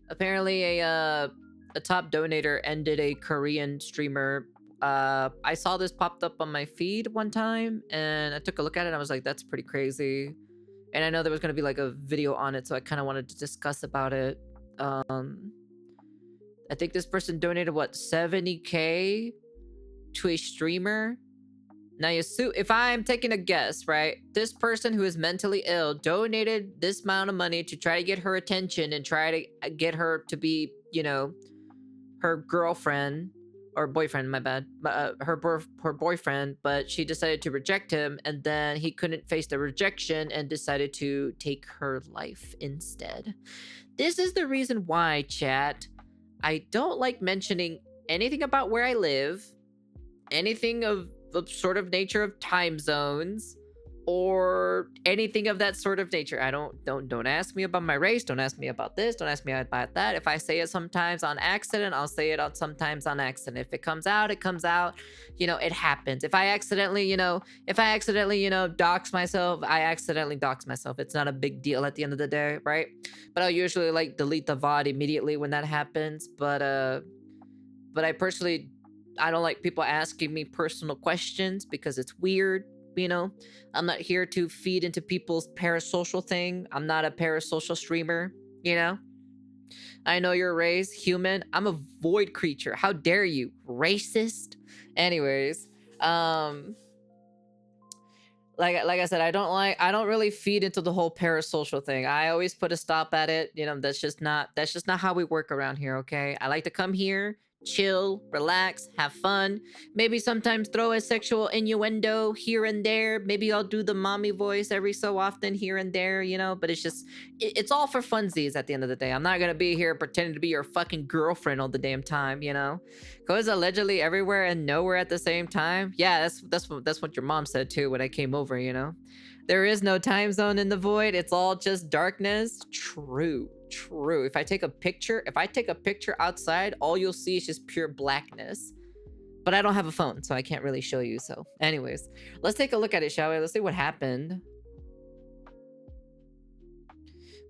Apparently, a top donator ended a Korean streamer. I saw this popped up on my feed one time, and I took a look at it. And I was like, "That's pretty crazy." And I know there was gonna be like a video on it, so I kind of wanted to discuss about it. Um, I think this person donated what 70K to a streamer. Now, if I'm taking a guess, right, this person who is mentally ill donated this amount of money to try to get her attention and try to get her to be, her girlfriend or boyfriend, my bad, her boyfriend, but she decided to reject him, and then he couldn't face the rejection and decided to take her life instead. This is the reason why, chat, I don't like mentioning anything about where I live, anything of the sort of nature of time zones, or anything of that sort of nature. I don't ask me about my race, don't ask me about this, don't ask me about that. If I say it sometimes on accident, I'll say it sometimes on accident. If it comes out, it comes out. It happens. If I accidentally, dox myself, I accidentally dox myself. It's not a big deal at the end of the day, right? But I'll usually like delete the VOD immediately when that happens. But I personally, I don't like people asking me personal questions because it's weird. I'm not here to feed into people's parasocial thing. I'm not a parasocial streamer. I know you're raised human. I'm a void creature. How dare you, racist? Anyways, like I said, I don't really feed into the whole parasocial thing. I always put a stop at it. That's just not how we work around here, okay? I like to come here, chill, relax, have fun, maybe sometimes throw a sexual innuendo here and there. Maybe I'll do the mommy voice every so often here and there, but it's all for funsies at the end of the day. I'm not gonna be here pretending to be your fucking girlfriend all the damn time, because allegedly everywhere and nowhere at the same time. Yeah, that's what your mom said too when I came over. There is no time zone in the void. It's all just darkness. True. If I take a picture outside, all you'll see is just pure blackness. But I don't have a phone, so I can't really show you. So anyways, let's take a look at it, shall we? Let's see what happened.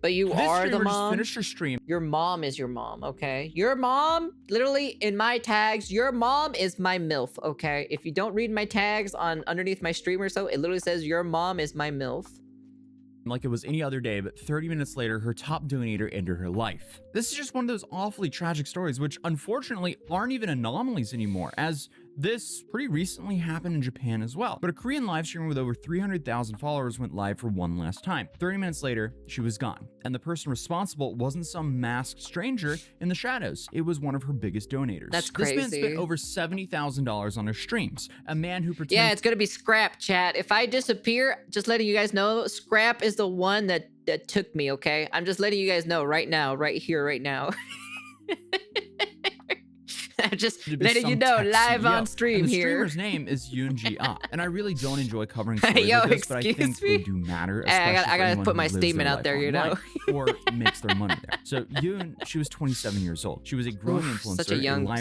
But you are the mom. Finish your stream. Your mom is your mom, okay? Your mom, literally in my tags, your mom is my MILF, okay? If you don't read my tags underneath my stream or so, it literally says your mom is my MILF. Like it was any other day, but 30 minutes later, her top donator ended her life. This is just one of those awfully tragic stories, which unfortunately aren't even anomalies anymore, as this pretty recently happened in Japan as well. But a Korean live streamer with over 300,000 followers went live for one last time. 30 minutes later, she was gone. And the person responsible wasn't some masked stranger in the shadows. It was one of her biggest donators. That's crazy. This man spent over $70,000 on her streams. A man who pretended— Yeah, it's gonna be Scrap, chat. If I disappear, just letting you guys know, Scrap is the one that took me, okay? I'm just letting you guys know right now, right here, right now. I'm just letting you know, live on stream and the here. The streamer's name is Yunji, and I really don't enjoy covering stories like this, but I think they do matter. I gotta put my statement out there, or makes their money there. So Yoon, she was 27 years old. She was a growing influencer,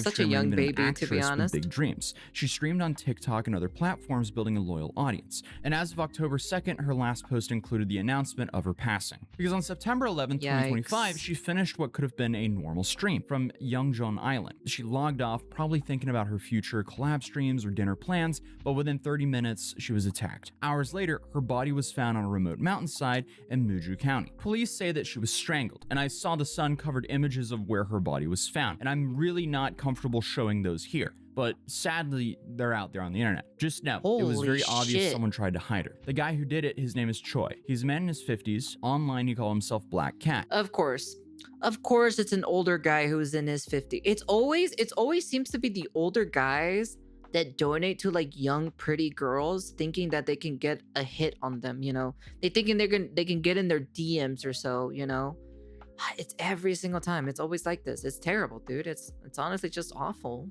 such a young baby, to be honest. With big dreams. She streamed on TikTok and other platforms, building a loyal audience. And as of October 2nd, her last post included the announcement of her passing. Because on September 11th, 2025, she finished what could have been a normal stream from Yeongjeon Island. She logged off, probably thinking about her future collab streams or dinner plans, but within 30 minutes, she was attacked. Hours later, her body was found on a remote mountainside in Muju County. Police say that she was strangled, and I saw the Sun-covered images of where her body was found, and I'm really not comfortable showing those here. But sadly, they're out there on the internet. Just know, it was very obvious someone tried to hide her. The guy who did it, his name is Choi. He's a man in his 50s. Online, he called himself Black Cat. Of course, it's an older guy who's in his 50s. It's always seems to be the older guys that donate to like young, pretty girls, thinking that they can get a hit on them. They thinking they can get in their DMs or so. It's every single time. It's always like this. It's terrible, dude. It's honestly just awful.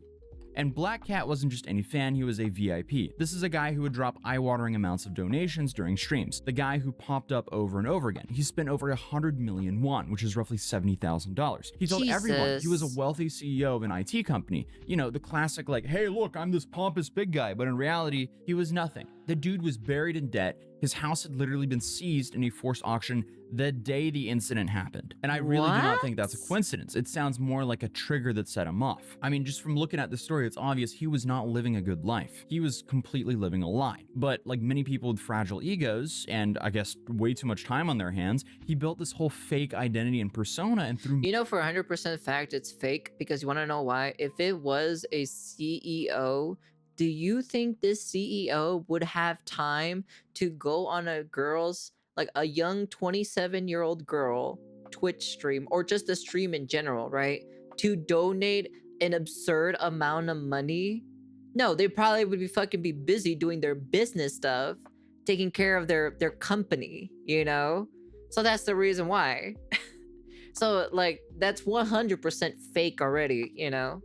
And Black Cat wasn't just any fan, he was a VIP. This is a guy who would drop eye-watering amounts of donations during streams. The guy who popped up over and over again. He spent over 100 million won, which is roughly $70,000. He told everyone he was a wealthy CEO of an IT company. The classic like, hey look, I'm this pompous big guy, but in reality, he was nothing. The dude was buried in debt. His house had literally been seized in a forced auction the day the incident happened. And I really do not think that's a coincidence. It sounds more like a trigger that set him off. I mean, just from looking at the story, it's obvious he was not living a good life. He was completely living a lie. But like many people with fragile egos, and I guess way too much time on their hands, he built this whole fake identity and persona, and through— You know, for 100% fact, it's fake, because you want to know why? If it was a CEO, do you think this CEO would have time to go on a girl's, like a young 27-year-old girl Twitch stream, or just a stream in general, right, to donate an absurd amount of money? No, they probably would be busy doing their business stuff, taking care of their company, you know? So that's the reason why. So like, that's 100% fake already, you know?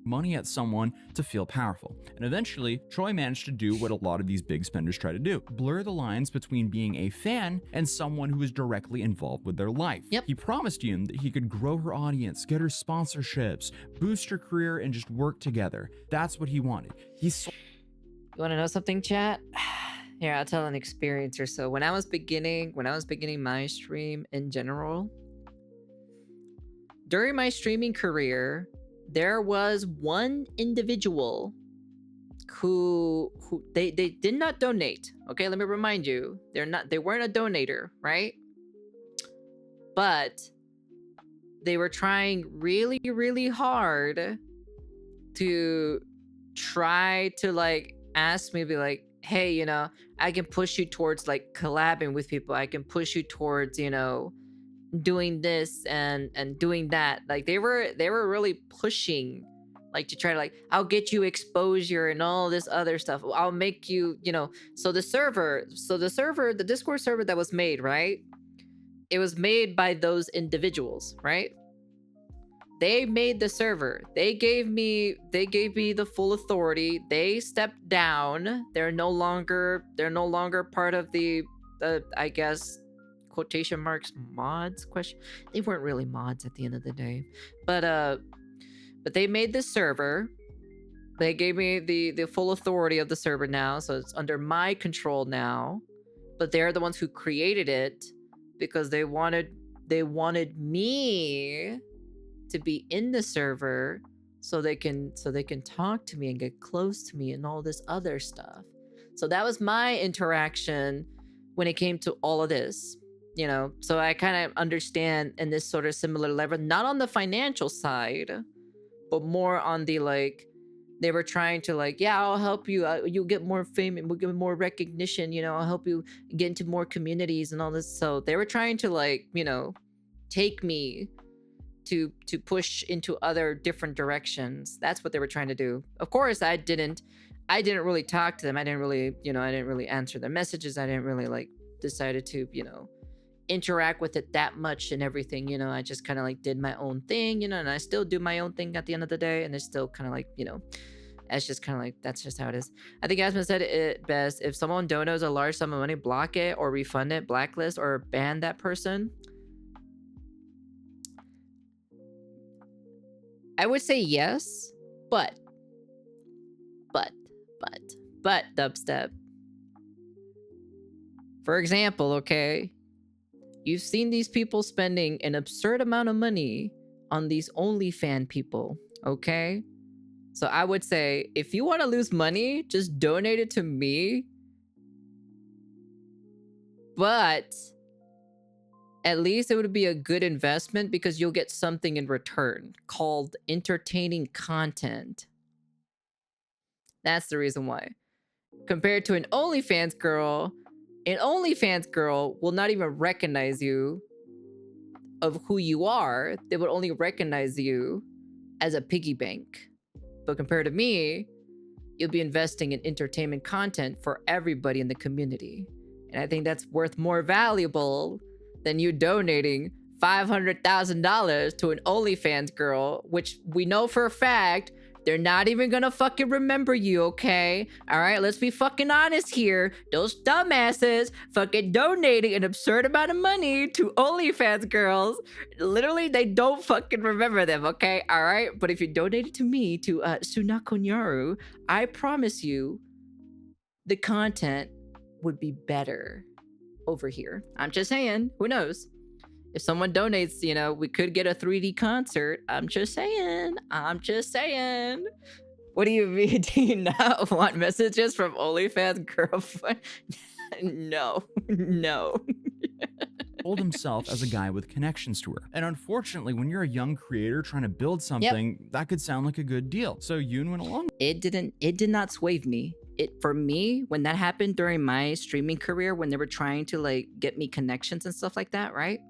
money at someone to feel powerful. And eventually, Troy managed to do what a lot of these big spenders try to do: blur the lines between being a fan and someone who is directly involved with their life. Yep. He promised Yoon that he could grow her audience, get her sponsorships, boost her career, and just work together. That's what he wanted. You want to know something, chat? Here, I'll tell an experience or so. When I was beginning my stream in general, during my streaming career, there was one individual who they did not donate. Okay, let me remind you, they weren't a donator, right? But they were trying really, really hard to try to like ask me, be like, hey, you know, I can push you towards like collabing with people. I can push you towards, you know, doing this and doing that. Like they were really pushing, like to try to like, I'll get you exposure and all this other stuff. I'll make you, you know. So the Discord server that was made, right? It was made by those individuals, right? They made the server. They gave me the full authority. They stepped down. They're no longer part of the I guess, quotation marks, mods question. They weren't really mods at the end of the day. But they made this server. They gave me the full authority of the server now, so it's under my control now. But they're the ones who created it because they wanted me to be in the server so they can talk to me and get close to me and all this other stuff. So that was my interaction when it came to all of this, you know. So I kind of understand in this sort of similar level, not on the financial side, but more on the like, they were trying to like, yeah, I'll help you, you'll get more fame and we'll get more recognition, you know, I'll help you get into more communities and all this. So they were trying to like, you know, take me to push into other different directions. That's what they were trying to do. Of course, I didn't really talk to them. I didn't really answer their messages. I didn't really like decided to, you know, interact with it that much and everything, you know. I just kind of like did my own thing, you know, and I still do my own thing at the end of the day, and it's still kind of like, you know, it's just kind of like, that's just how it is. I think Aspen said it best: if someone donates a large sum of money, block it or refund it, blacklist or ban that person. I would say yes, but dubstep. For example, okay, you've seen these people spending an absurd amount of money on these OnlyFans people, okay? So I would say, if you want to lose money, just donate it to me. But at least it would be a good investment because you'll get something in return called entertaining content. That's the reason why. Compared to an OnlyFans girl will not even recognize you of who you are. They would only recognize you as a piggy bank. But compared to me, you'll be investing in entertainment content for everybody in the community. And I think that's worth more valuable than you donating $500,000 to an OnlyFans girl, which we know for a fact they're not even gonna fucking remember you, okay? All right, let's be fucking honest here. Those dumbasses fucking donating an absurd amount of money to OnlyFans girls, literally, they don't fucking remember them, okay? All right, but if you donated to me, to Sunakonyaru, I promise you, the content would be better over here. I'm just saying, who knows? If someone donates, you know, we could get a 3D concert. I'm just saying. I'm just saying. What do you mean? Do you not want messages from OnlyFans girlfriend? No, no. Sold himself as a guy with connections to her. And unfortunately, when you're a young creator trying to build something, that could sound like a good deal. So Yoon went along. It did not sway me. For me, when that happened during my streaming career, when they were trying to like get me connections and stuff like that, right?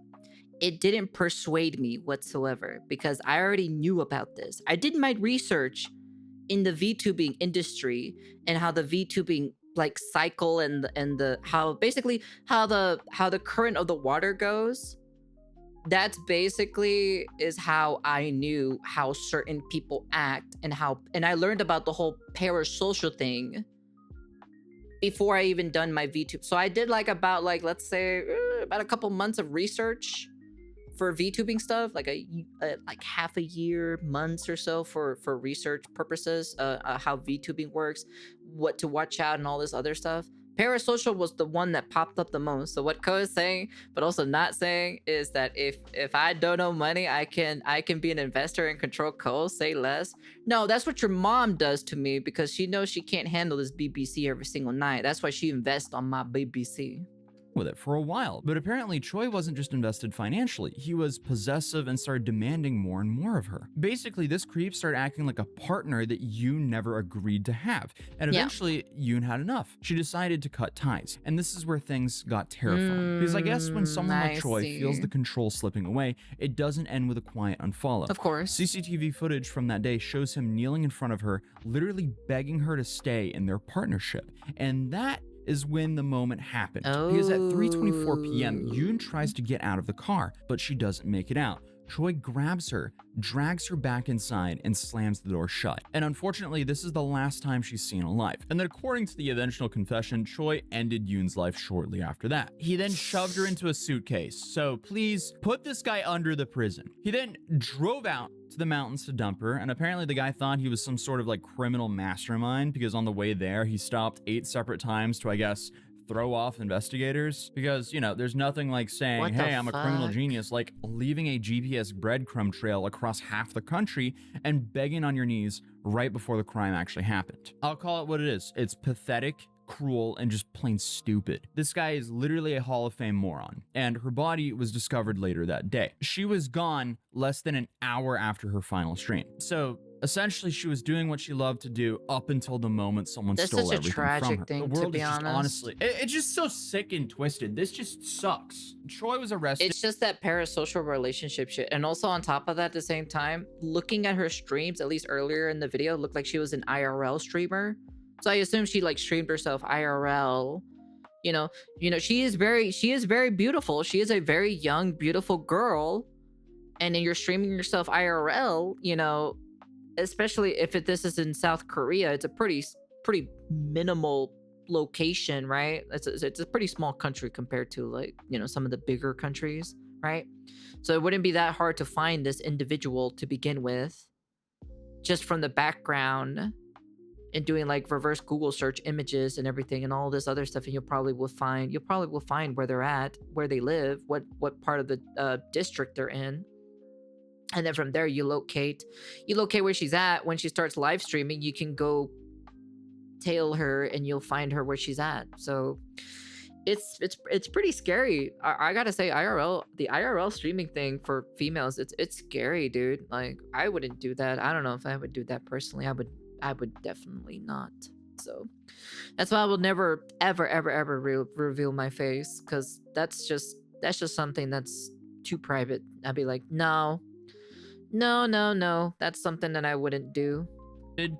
It didn't persuade me whatsoever because I already knew about this. I did my research in the VTubing industry and how the VTubing like cycle and the how basically how the current of the water goes. That's basically is how I knew how certain people act and I learned about the whole parasocial thing before I even done my VTube. So I did like about like let's say about a couple months of research for VTubing stuff, like like half a year, months or so for research purposes, how VTubing works, what to watch out, and all this other stuff. Parasocial was the one that popped up the most. So what Ko is saying, but also not saying, is that if I don't know money, I can be an investor and control Ko. Say less. No, that's what your mom does to me because she knows she can't handle this BBC every single night. That's why she invests on my BBC. With it for a while, but apparently Choi wasn't just invested financially, he was possessive and started demanding more and more of her. Basically, this creep started acting like a partner that Yoon never agreed to have, and eventually Yoon had enough. She decided to cut ties, and this is where things got terrifying. Because I guess when someone like Choi feels the control slipping away, it doesn't end with a quiet unfollow. Of course. CCTV footage from that day shows him kneeling in front of her, literally begging her to stay in their partnership, and that is when the moment happened. Because at 3:24 p.m., Yoon tries to get out of the car, but she doesn't make it out. Choi grabs her, drags her back inside, and slams the door shut. And unfortunately, this is the last time she's seen alive. And then according to the eventual confession, Choi ended Yoon's life shortly after that. He then shoved her into a suitcase. So please put this guy under the prison. He then drove out to the mountains to dump her, and apparently the guy thought he was some sort of like criminal mastermind because on the way there, he stopped 8 separate times to, I guess, throw off investigators. Because, you know, there's nothing like saying, hey, I'm a criminal genius, like leaving a GPS breadcrumb trail across half the country and begging on your knees right before the crime actually happened. I'll call it what it is. It's pathetic, cruel, and just plain stupid. This guy is literally a Hall of Fame moron, and her body was discovered later that day. She was gone less than an hour after her final stream. So essentially, she was doing what she loved to do up until the moment someone stole everything from her. That's such a tragic thing, the world to be is just, honest. honestly, it's just so sick and twisted. This just sucks. Choi was arrested. It's just that parasocial relationship shit. And also on top of that, at the same time, looking at her streams, at least earlier in the video, looked like she was an IRL streamer. So I assume she like streamed herself IRL. You know, she is very beautiful. She is a very young, beautiful girl. And then you're streaming yourself IRL, you know, especially if this is in South Korea, it's a pretty minimal location, right? It's a pretty small country compared to like, you know, some of the bigger countries, right? So it wouldn't be that hard to find this individual to begin with, just from the background and doing like reverse Google search images and everything and all this other stuff, and you'll probably will find where they're at, where they live, what part of the district they're in. And then from there, you locate where she's at. When she starts live streaming, you can go tail her and you'll find her where she's at. So it's pretty scary. I gotta say, the IRL streaming thing for females, it's scary, dude. Like, I wouldn't do that. I don't know if I would do that personally. I would definitely not. So that's why I will never ever reveal my face, because that's just something that's too private. I'd be like, no, that's something that I wouldn't do.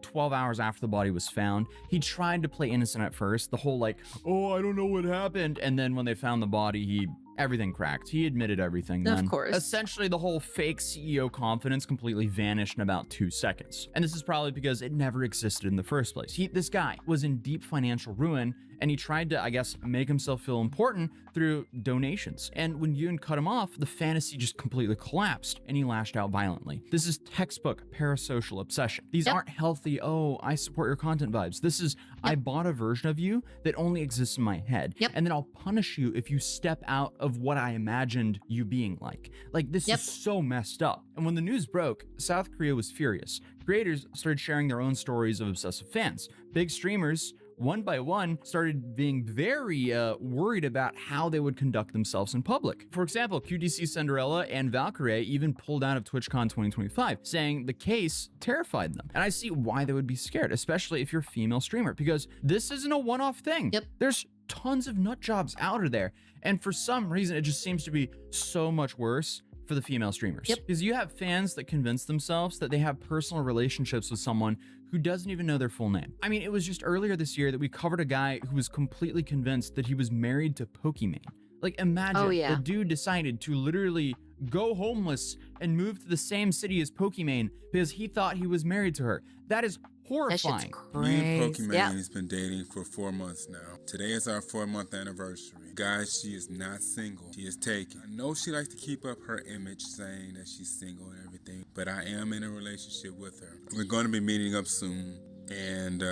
12 hours after the body was found, he tried to play innocent at first, the whole like, oh, I don't know what happened, and then when they found the body, everything cracked. He admitted everything then. Of course. Essentially, the whole fake CEO confidence completely vanished in about 2 seconds. And this is probably because it never existed in the first place. This guy was in deep financial ruin, and he tried to, I guess, make himself feel important through donations. And when Yoon cut him off, the fantasy just completely collapsed, and he lashed out violently. This is textbook parasocial obsession. These aren't healthy, oh, I support your content vibes. This is, I bought a version of you that only exists in my head, and then I'll punish you if you step out of what I imagined you being like. Like, this is so messed up. And when the news broke, South Korea was furious. Creators started sharing their own stories of obsessive fans. Big streamers, one by one, started being very worried about how they would conduct themselves in public. For example, QDC Cinderella and Valkyrie even pulled out of TwitchCon 2025, saying the case terrified them. And I see why they would be scared, especially if you're a female streamer, because this isn't a one-off thing. There's tons of nut jobs out of there. And for some reason, it just seems to be so much worse for the female streamers. Because you have fans that convince themselves that they have personal relationships with someone who doesn't even know their full name. I mean, it was just earlier this year that we covered a guy who was completely convinced that he was married to Pokimane. Like, imagine the dude decided to literally go homeless and move to the same city as Pokimane because he thought he was married to her. That is horrifying. Me and Pokimane has been dating for 4 months now. Today is our 4-month anniversary. Guys, she is not single. She is taken. I know she likes to keep up her image saying that she's single and everything, but I am in a relationship with her. We're going to be meeting up soon, and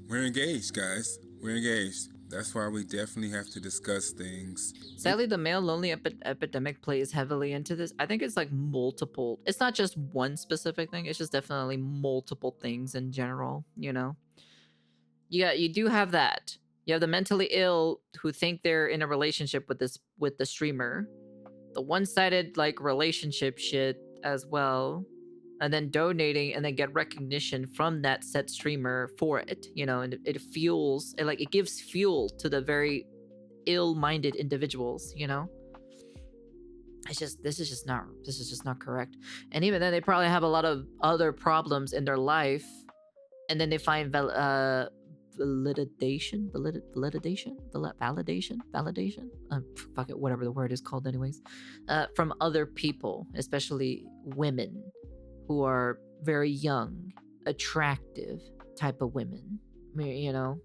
we're engaged, guys. We're engaged. That's why we definitely have to discuss things. Sadly, the male lonely epidemic plays heavily into this. I think it's like multiple. It's not just one specific thing. It's just definitely multiple things in general, you know? You do have that. You have the mentally ill who think they're in a relationship with the streamer. The one-sided like relationship shit as well. And then donating and then get recognition from that said streamer for it, you know, and it fuels, it gives fuel to the very ill-minded individuals, you know. This is just not correct. And even then, they probably have a lot of other problems in their life, and then they find validation, fuck it, whatever the word is called, anyways, from other people, especially women who are very young, attractive type of women, you know.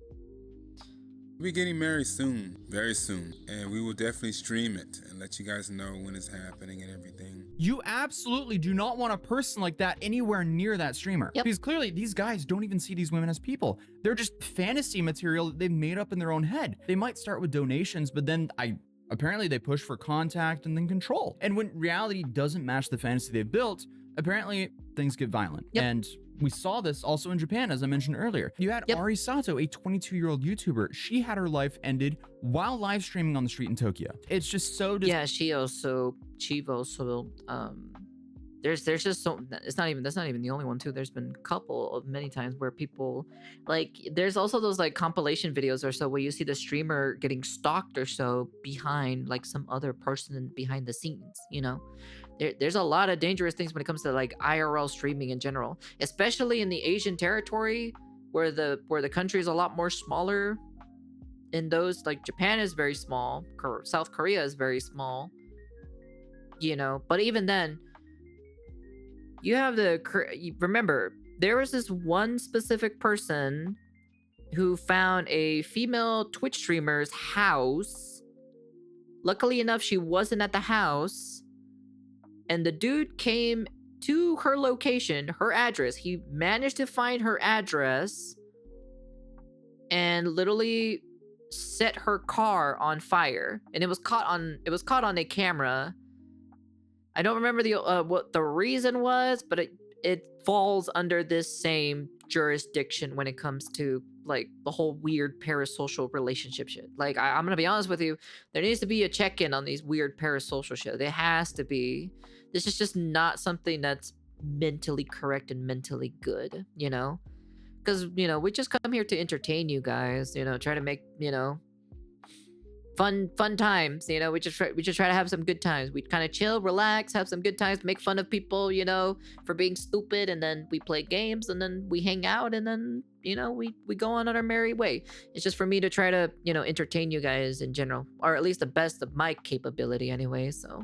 We're getting married soon, very soon, and we will definitely stream it and let you guys know when it's happening and everything. You absolutely do not want a person like that anywhere near that streamer. Because clearly these guys don't even see these women as people. They're just fantasy material that they've made up in their own head. They might start with donations, but then apparently they push for contact and then control. And when reality doesn't match the fantasy they've built, apparently things get violent. And we saw this also in Japan, as I mentioned earlier. You had Ari Sato, a 22-year-old YouTuber. She had her life ended while live streaming on the street in Tokyo. It's just so... she also there's just so, that's not even the only one too. There's been a couple of many times where people, like, there's also those like compilation videos or so where you see the streamer getting stalked or so behind like some other person behind the scenes, you know. There's a lot of dangerous things when it comes to like IRL streaming in general, especially in the Asian territory where the country is a lot more smaller. In those, like, Japan is very small, South Korea is very small, you know. But even then, you have remember, there was this one specific person who found a female Twitch streamer's house. Luckily enough, she wasn't at the house. And the dude came to her location, her address. He managed to find her address and literally set her car on fire. And it was caught on a camera. I don't remember what the reason was, but it falls under this same jurisdiction when it comes to like the whole weird parasocial relationship shit. Like, I'm gonna be honest with you, there needs to be a check-in on these weird parasocial shit. There has to be. This is just not something that's mentally correct and mentally good, you know? Because, you know, we just come here to entertain you guys, you know, try to make, you know, fun times, you know. We just try to have some good times. We kind of chill, relax, have some good times, make fun of people, you know, for being stupid, and then we play games, and then we hang out, and then, you know, we go on our merry way. It's just for me to try to, you know, entertain you guys in general, or at least the best of my capability anyway, so.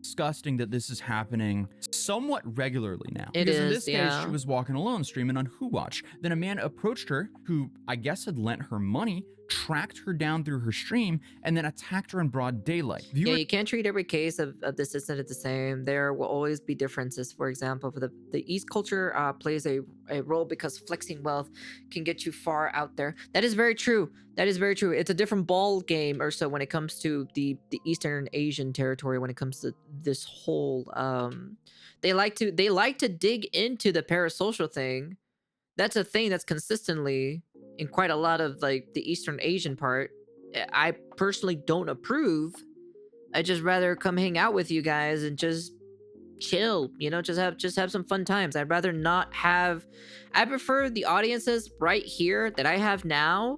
Disgusting that this is happening somewhat regularly now. Because in this case, she was walking alone streaming on Who Watch. Then a man approached her who I guess had lent her money tracked her down through her stream, and then attacked her in broad daylight. Yeah, you can't treat every case of this incident the same. There will always be differences. For example, for the East culture plays a role because flexing wealth can get you far out there. That is very true. That is very true. It's a different ball game or so when it comes to the Eastern Asian territory, when it comes to this whole they like to dig into the parasocial thing. That's a thing that's consistently in quite a lot of like the Eastern Asian part. I personally don't approve. I just rather come hang out with you guys and just chill, you know, just have some fun times. I'd rather not have. I prefer the audiences right here that I have now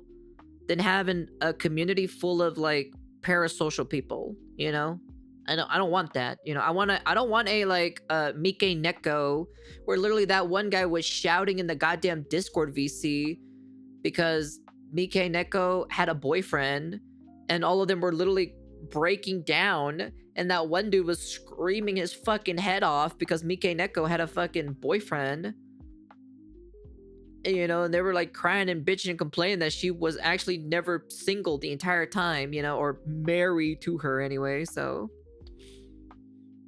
than having a community full of like parasocial people, you know. I don't want that, you know. I don't want a like Mike Neko where literally that one guy was shouting in the goddamn Discord VC because Mike Neko had a boyfriend and all of them were literally breaking down, and that one dude was screaming his fucking head off because Mike Neko had a fucking boyfriend. You know, and they were like crying and bitching and complaining that she was actually never single the entire time, you know, or married to her anyway, so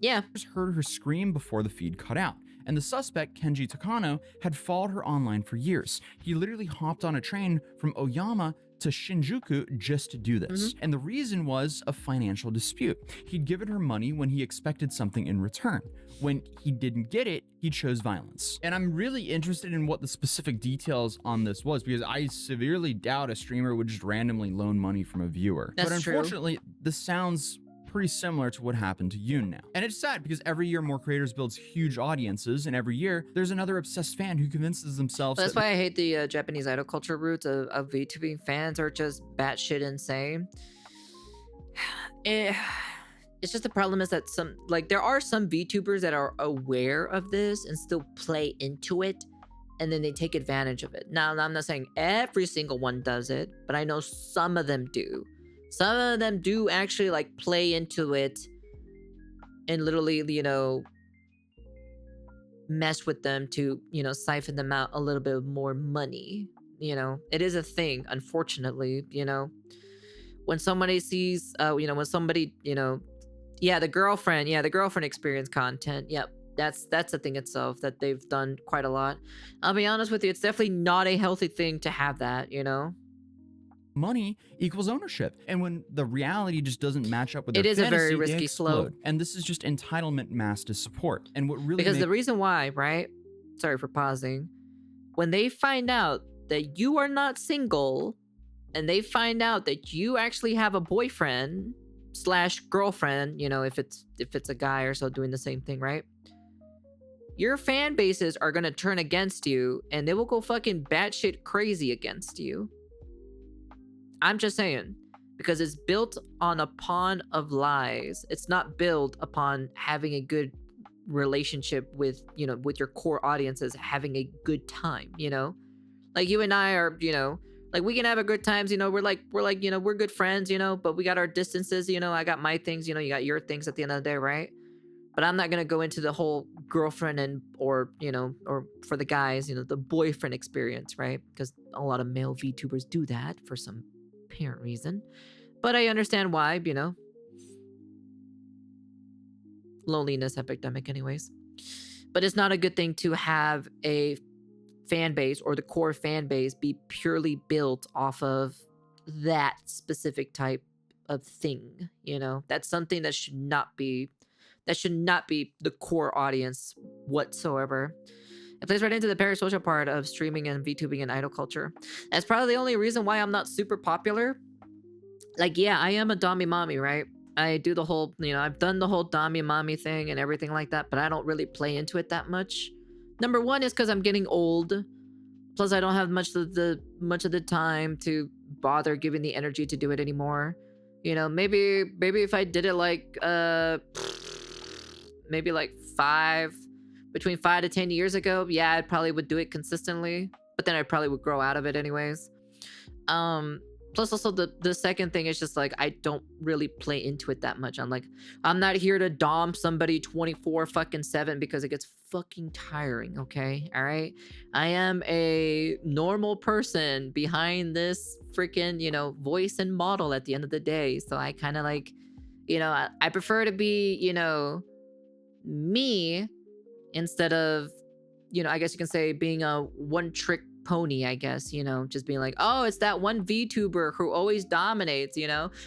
yeah. Heard her scream before the feed cut out, and the suspect, Kenji Takano, had followed her online for years. He literally hopped on a train from Oyama to Shinjuku just to do this. And the reason was a financial dispute. He'd given her money when he expected something in return. When he didn't get it, he chose violence. And I'm really interested in what the specific details on this was, because I severely doubt a streamer would just randomly loan money from a viewer. That's but unfortunately, this sounds pretty similar to what happened to Yoon now. And it's sad because every year more creators builds huge audiences, and every year there's another obsessed fan who convinces themselves that's why I hate the Japanese idol culture roots of VTubing. Fans are just batshit insane. It's just the problem is that there are some VTubers that are aware of this and still play into it, and then they take advantage of it. Now, I'm not saying every single one does it, but I know some of them do. Some of them do actually like play into it and literally, you know, mess with them to, you know, siphon them out a little bit more money. You know, it is a thing, unfortunately, you know. When somebody sees, you know, when somebody, you know, the girlfriend experience content. Yep. That's the thing itself that they've done quite a lot. I'll be honest with you, it's definitely not a healthy thing to have that, you know. Money equals ownership, and when the reality just doesn't match up with their fantasy, a very risky slope. And this is just entitlement masked as support. And what really the reason why, right? Sorry for pausing. When they find out that you are not single, and they find out that you actually have a boyfriend / girlfriend, you know, if it's a guy or so doing the same thing, right? Your fan bases are gonna turn against you, and they will go fucking batshit crazy against you. I'm just saying, because it's built on a pond of lies. It's not built upon having a good relationship with, you know, with your core audiences, having a good time, you know? Like you and I are, you know, like we can have a good times, you know, we're like, you know, we're good friends, you know, but we got our distances, you know, I got my things, you know, you got your things at the end of the day, right? But I'm not going to go into the whole girlfriend or, you know, or for the guys, you know, the boyfriend experience, right? Because a lot of male VTubers do that for some apparent reason, but I understand why, you know, loneliness epidemic anyways. But it's not a good thing to have a fan base or the core fan base be purely built off of that specific type of thing, you know. That's something that should not be the core audience whatsoever. It plays right into the parasocial part of streaming and VTubing and idol culture. That's probably the only reason why I'm not super popular. Like, yeah, I am a Dami Mommy, right? I do the whole, you know, I've done the whole Dami Mommy thing and everything like that, but I don't really play into it that much. Number one is because I'm getting old. Plus, I don't have much of the time to bother giving the energy to do it anymore. You know, maybe if I did it like, maybe like between 5 to 10 years ago, yeah, I probably would do it consistently, but then I probably would grow out of it anyways. plus also the second thing is just like I don't really play into it that much. I'm not here to dom somebody 24 fucking 7 because it gets fucking tiring, okay? All right? I am a normal person behind this freaking, voice and model at the end of the day. So I kind of like, I prefer to be, me instead of, I guess you can say being a one trick pony, I guess, just being like, oh, it's that one VTuber who always dominates,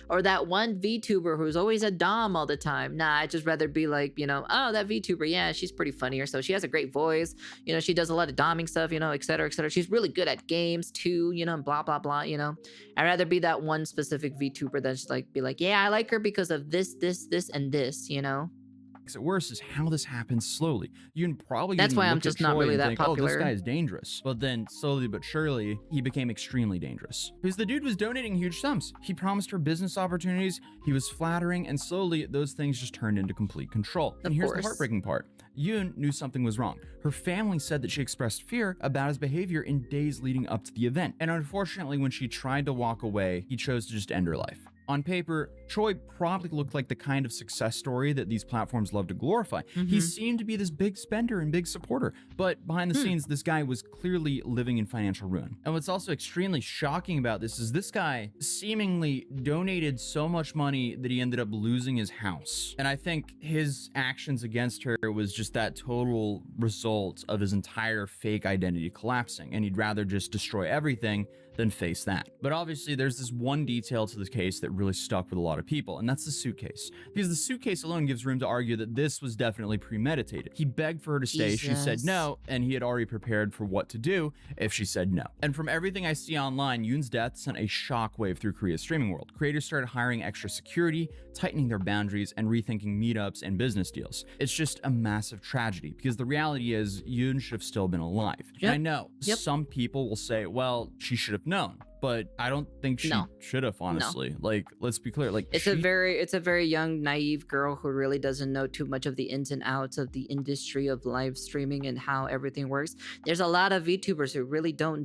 or that one VTuber who's always a dom all the time. Nah, I'd just rather be like, oh, that VTuber, yeah, she's pretty funny or so. She has a great voice, she does a lot of doming stuff, et cetera, et cetera. She's really good at games too, blah, blah, blah, I'd rather be that one specific VTuber than just like, be like, yeah, I like her because of this, this, and this. Makes it worse is how this happens slowly. You probably That's why I'm look at just not Troy really and that think, oh, this popular. guy is dangerous. But then slowly but surely, he became extremely dangerous. Because the dude was donating huge sums. He promised her business opportunities, he was flattering, and slowly those things just turned into complete control. And here's the heartbreaking part. Yoon knew something was wrong. Her family said that she expressed fear about his behavior in days leading up to the event. And unfortunately, when she tried to walk away, he chose to just end her life. On paper, Choi probably looked like the kind of success story that these platforms love to glorify. He seemed to be this big spender and big supporter, but behind the scenes, this guy was clearly living in financial ruin. And what's also extremely shocking about this is this guy seemingly donated so much money that he ended up losing his house. And I think his actions against her was just that total result of his entire fake identity collapsing, and he'd rather just destroy everything than face that. But obviously there's this one detail to this case that really stuck with a lot of people, and that's the suitcase. Because the suitcase alone gives room to argue that this was definitely premeditated. He begged for her to stay, she said no, and he had already prepared for what to do if she said no. And from everything I see online, Yoon's death sent a shockwave through Korea's streaming world. Creators started hiring extra security, tightening their boundaries, and rethinking meetups and business deals. It's just a massive tragedy, because the reality is Yoon should have still been alive. And I know some people will say, well, she should have known, but I don't think she should have, honestly. Like, let's be clear. Like, it's a very young, naive girl who really doesn't know too much of the ins and outs of the industry of live streaming and how everything works. There's a lot of VTubers who really don't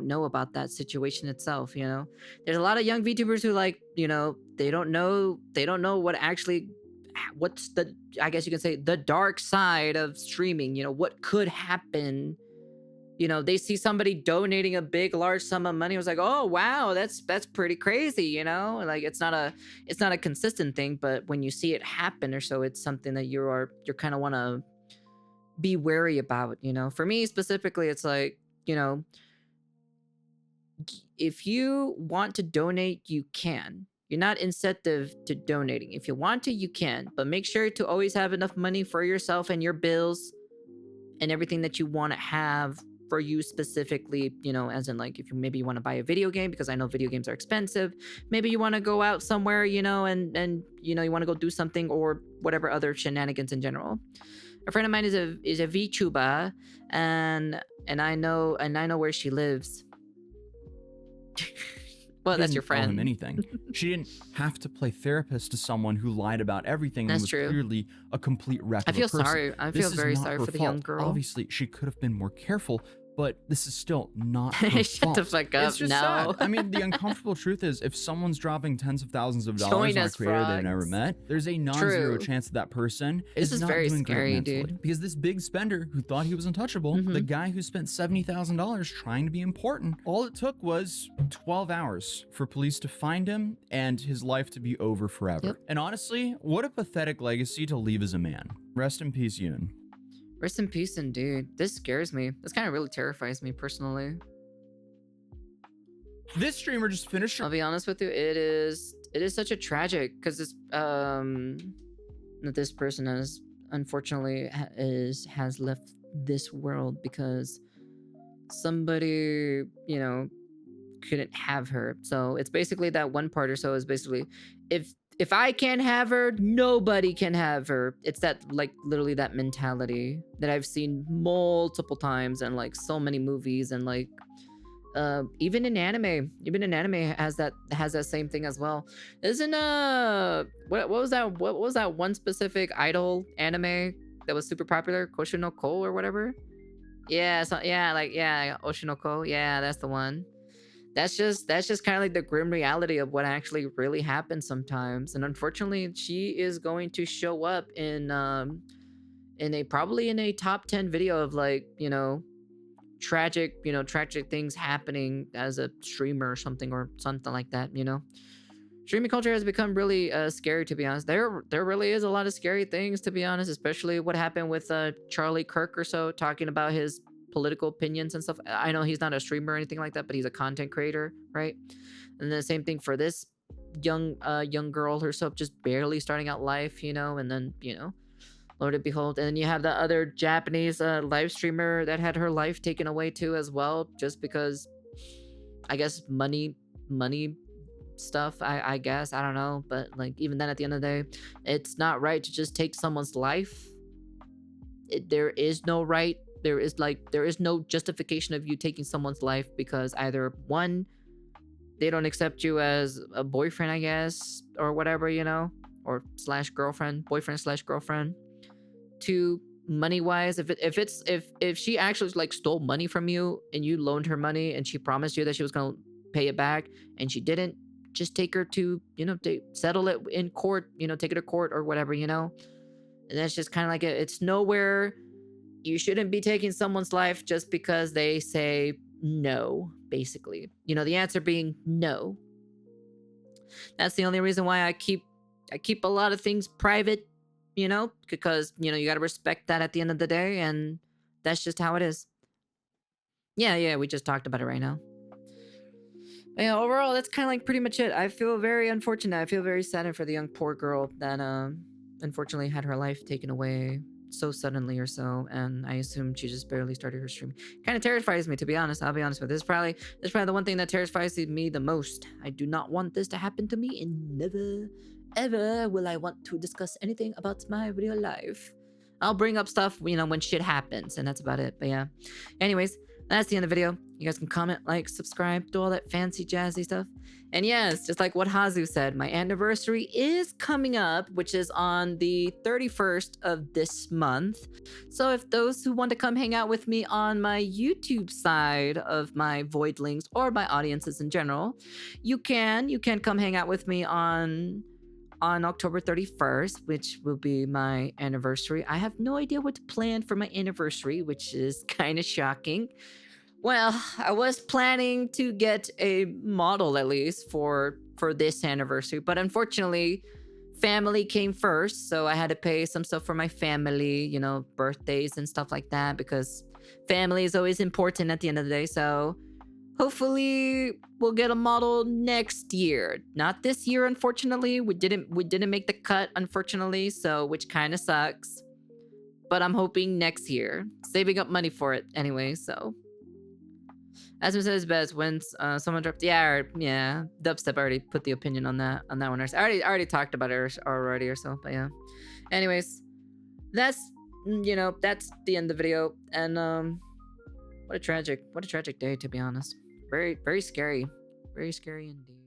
know about that situation itself. There's a lot of young VTubers who they don't know what's the, I guess you can say, the dark side of streaming. What could happen. They see somebody donating a big, large sum of money. It was like, oh wow, that's pretty crazy. Like it's not a consistent thing, but when you see it happen or so, it's something that you're kind of want to be wary about. For me specifically, it's like, if you want to donate, you can. You're not incentive to donating. If you want to, you can, but make sure to always have enough money for yourself and your bills and everything that you want to have for you specifically, as in like, if you maybe you want to buy a video game, because I know video games are expensive. Maybe you want to go out somewhere, and you want to go do something or whatever other shenanigans in general. A friend of mine is a VTuber, and I know where she lives. Well, that's your friend. Tell him anything. She didn't have to play therapist to someone who lied about everything and was clearly a complete wreck of a person. I feel very sorry for the young girl. Obviously, she could have been more careful, but this is still not her fault. Shut the fuck up. It's just sad. I mean, the uncomfortable truth is, if someone's dropping tens of thousands of dollars on a creator they've never met, there's a non-zero chance that person is not very doing scary, great mentally. dude. Because this big spender who thought he was untouchable, the guy who spent $70,000 trying to be important, all it took was 12 hours for police to find him and his life to be over forever. And honestly, what a pathetic legacy to leave as a man. Rest in peace, Yoon. Rest in peace, and dude, this scares me. This kind of really terrifies me personally. This streamer just finished. I'll be honest with you, it is such a tragic, because this that this person has unfortunately has left this world because somebody couldn't have her. So it's basically that one part or so is basically, if I can't have her, nobody can have her. It's that, like, literally that mentality that I've seen multiple times and like so many movies, and like even in anime has that same thing as well. Isn't what was that one specific idol anime that was super popular, Koshinoko or whatever? Yeah, so yeah, Oshinoko. Yeah, that's the one. that's just kind of like the grim reality of what actually really happens sometimes. And unfortunately, she is going to show up in probably in a top 10 video of like, tragic things happening as a streamer or something like that. Streaming culture has become really scary, to be honest. There really is a lot of scary things, to be honest, especially what happened with Charlie Kirk or so, talking about his political opinions and stuff. I know he's not a streamer or anything like that, but he's a content creator, right? And the same thing for this young girl herself, just barely starting out life, and then Lord and behold. And then you have the other Japanese live streamer that had her life taken away too as well, just because, I guess, money stuff, I guess. I don't know. But like, even then, at the end of the day, it's not right to just take someone's life. There is no right. There is no justification of you taking someone's life because either one, they don't accept you as a boyfriend, I guess, or whatever, or / girlfriend, boyfriend / girlfriend. Two, money wise, if she actually like stole money from you and you loaned her money and she promised you that she was gonna pay it back and she didn't, just take her to settle it in court, take her to court or whatever, and that's just kind of like it's nowhere. You shouldn't be taking someone's life just because they say no, basically, the answer being no. That's the only reason why I keep a lot of things private, because you got to respect that at the end of the day, and that's just how it is. Yeah, we just talked about it right now. Yeah, overall, that's kind of like pretty much it. I feel very unfortunate. I feel very saddened for the young poor girl that unfortunately had her life taken away so suddenly or so, and I assume she just barely started her stream. Kind of terrifies me, to be honest. I'll be honest with you. This is probably the one thing that terrifies me the most. I do not want this to happen to me, and never ever will I want to discuss anything about my real life. I'll bring up stuff, when shit happens, and that's about it. But yeah. Anyways, that's the end of the video. You guys can comment, like, subscribe, do all that fancy jazzy stuff. And yes, just like what Hazu said, my anniversary is coming up, which is on the 31st of this month. So if those who want to come hang out with me on my YouTube side of my voidlings or my audiences in general, you can come hang out with me on October 31st, which will be my anniversary. I have no idea what to plan for my anniversary, which is kind of shocking. Well, I was planning to get a model at least for this anniversary, but unfortunately, family came first, so I had to pay some stuff for my family, birthdays and stuff like that, because family is always important at the end of the day. So hopefully we'll get a model next year. Not this year, unfortunately. We didn't make the cut, unfortunately, so which kind of sucks. But I'm hoping next year. Saving up money for it anyway, so. As we said, it's best when someone dropped. Yeah, Dubstep already put the opinion on that one. I already talked about it already or so, but yeah. Anyways, that's the end of the video. And what a tragic day, to be honest. Very, very scary. Very scary indeed.